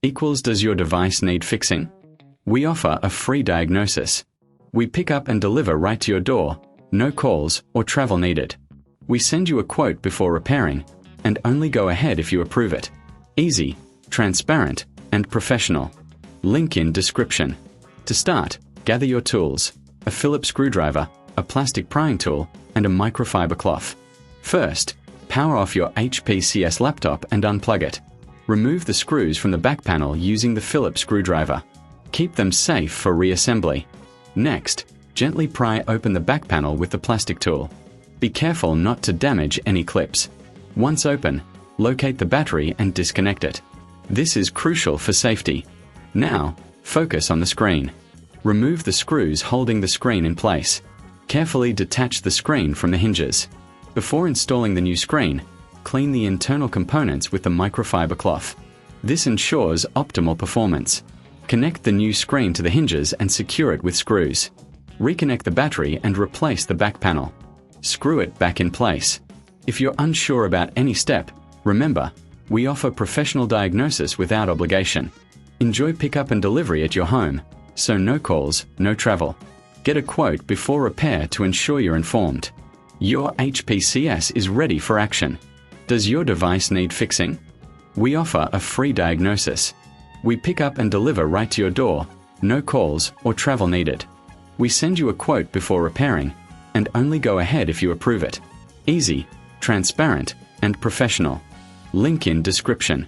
equals does your device need fixing? We offer a free diagnosis. We pick up and deliver right to your door, no calls or travel needed. We send you a quote before repairing, and only go ahead if you approve it. Easy, transparent, and professional. Link in description. To start, gather your tools: a Phillips screwdriver, a plastic prying tool, and a microfiber cloth. First, power off your HPCS laptop and unplug it. Remove the screws from the back panel using the Phillips screwdriver. Keep them safe for reassembly. Next, gently pry open the back panel with the plastic tool. Be careful not to damage any clips. Once open, locate the battery and disconnect it. This is crucial for safety. Now, focus on the screen. Remove the screws holding the screen in place. Carefully detach the screen from the hinges. Before installing the new screen, clean the internal components with the microfiber cloth. This ensures optimal performance. Connect the new screen to the hinges and secure it with screws. Reconnect the battery and replace the back panel. Screw it back in place. If you're unsure about any step, remember, we offer professional diagnosis without obligation. Enjoy pickup and delivery at your home, so no calls, no travel. Get a quote before repair to ensure you're informed. Your HPCS is ready for action. Does your device need fixing? We offer a free diagnosis. We pick up and deliver right to your door, no calls or travel needed. We send you a quote before repairing, and only go ahead if you approve it. Easy, transparent, and professional. Link in description.